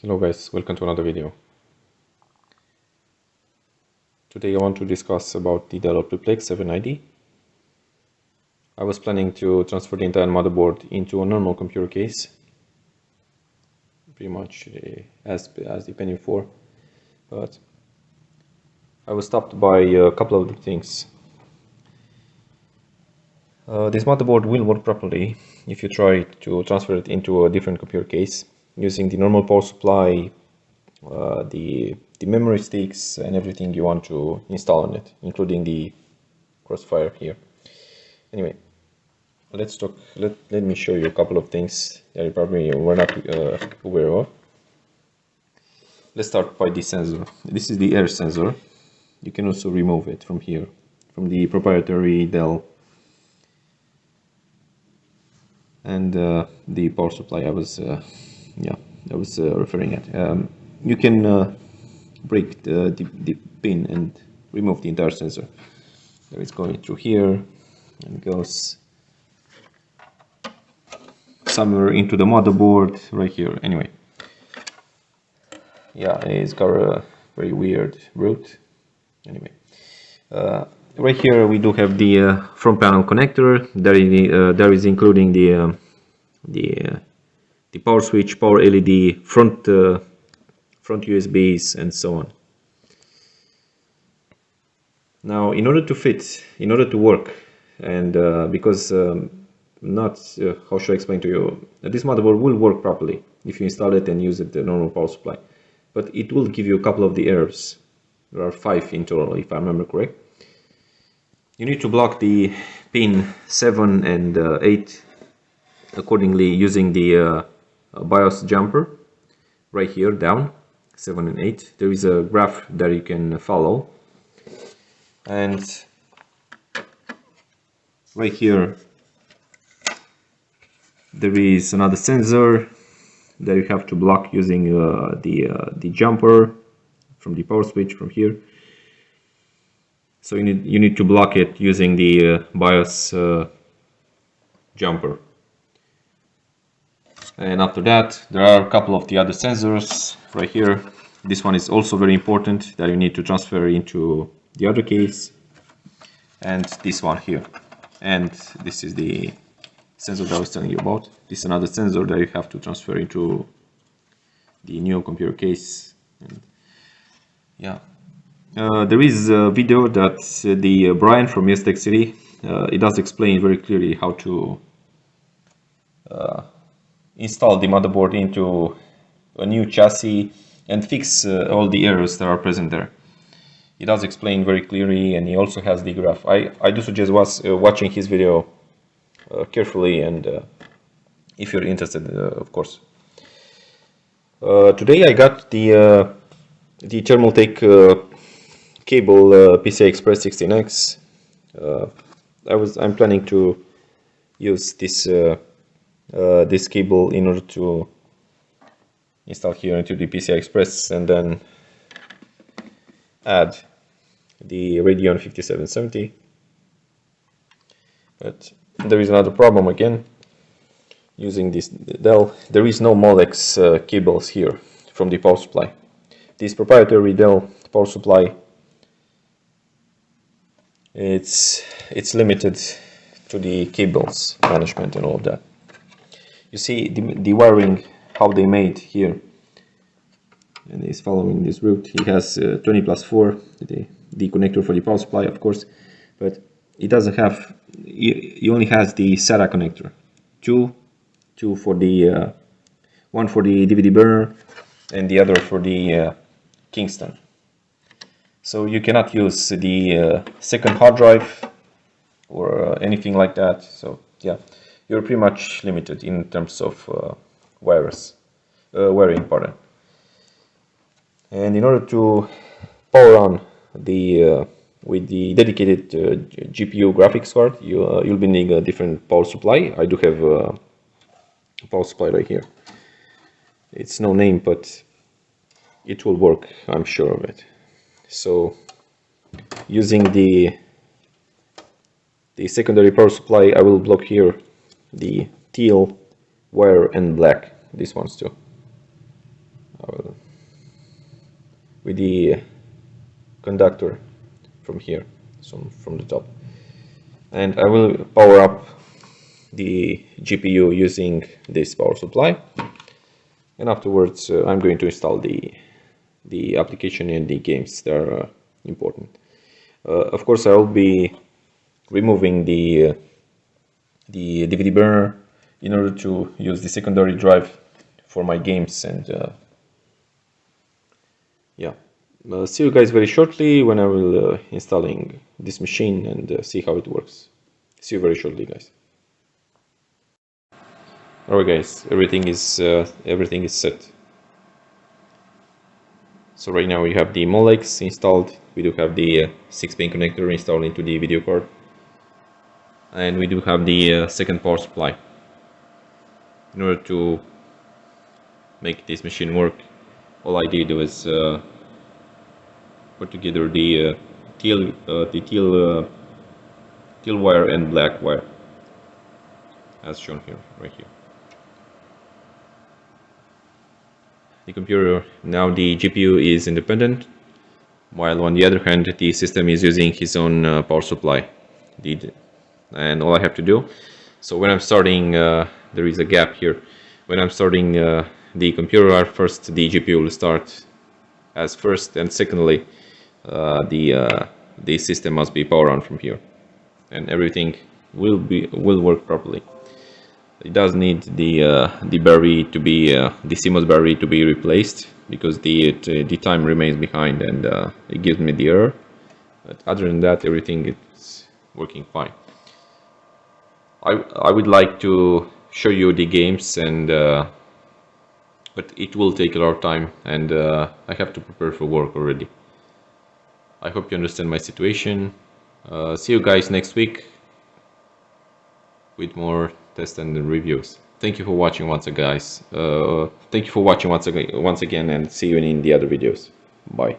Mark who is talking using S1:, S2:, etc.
S1: Hello guys, welcome to another video. Today I want to discuss about the Dell OptiPlex 790. I was planning to transfer the entire motherboard into a normal computer case, pretty much as the Penny 4, but I was stopped by a couple of things. This motherboard will work properly if you try to transfer it into a different computer case using the normal power supply, the memory sticks and everything you want to install on it, including the Crossfire here. Anyway, let's talk. Let me show you a couple of things that you probably were not aware of. Let's start by the sensor. This is the air sensor. You can also remove it from here, from the proprietary Dell. And the power supply I was referring at. You can break the pin and remove the entire sensor. There it's going through here and goes somewhere into the motherboard right here. Anyway, yeah, it's got a very weird route. Anyway, right here we do have the front panel connector. There is including the power switch, power LED, front USBs, and so on. Now, in order to work, and because how should I explain to you? This motherboard will work properly if you install it and use it the normal power supply, but it will give you a couple of the errors. There are 5 in total, if I remember correct. You need to block the pin 7 and 8 accordingly using the BIOS jumper right here down 7 and 8. There is a graph that you can follow, and right here there is another sensor that you have to block using the jumper from the power switch from here. So you need to block it using the BIOS jumper. And after that, there are a couple of the other sensors right here. This one is also very important that you need to transfer into the other case, and this one here. And this is the sensor that I was telling you about. This is another sensor that you have to transfer into the new computer case. And yeah, there is a video that the Brian from Tech City, it does explain very clearly how to install the motherboard into a new chassis and fix all the errors that are present there. He does explain very clearly, and he also has the graph. I do suggest watching his video carefully, and if you're interested, of course. Today I got the Thermaltake cable PCI Express 16X. I'm planning to use this this cable in order to install here into the PCI Express, and then add the Radeon 5770. But there is another problem again. Using this Dell, there is no Molex cables here from the power supply. This proprietary Dell power supply, it's limited to the cables management and all of that. You see the wiring, how they made here, and he's following this route. He has 20+4, the connector for the power supply, of course, but it doesn't have. He only has the SATA connector, two for the one for the DVD burner, and the other for the Kingston. So you cannot use the second hard drive or anything like that. So yeah, you're pretty much limited in terms of wiring, pardon. And in order to power on the with the dedicated GPU graphics card, you'll be needing a different power supply. I do have a power supply right here. It's no name, but it will work, I'm sure of it. So using the secondary power supply, I will block here the teal wire and black, these ones too. with the conductor from here, so from the top, and I will power up the GPU using this power supply, and afterwards I'm going to install the application and the games that are important. Of course, I will be removing the DVD burner in order to use the secondary drive for my games, and yeah. See you guys very shortly when I will installing this machine and see how it works. See you very shortly, guys. Alright guys, everything is set. So right now we have the molex installed, we do have the 6-pin connector installed into the video card, and we do have the second power supply. In order to make this machine work, all I did was put together the teal wire and black wire, as shown here, right here. The computer, now the GPU is independent, while on the other hand the system is using his own power supply. And all I have to do, so when I'm starting, there is a gap here. When I'm starting the computer, first the GPU will start as first, and secondly the system must be powered on from here, and everything will work properly. It does need the battery to be the CMOS battery to be replaced, because the time remains behind and it gives me the error. But other than that, everything is working fine. I would like to show you the games, and but it will take a lot of time, and I have to prepare for work already. I hope you understand my situation. See you guys next week with more tests and reviews. Thank you for watching once again, guys. Thank you for watching once again, and see you in the other videos. Bye.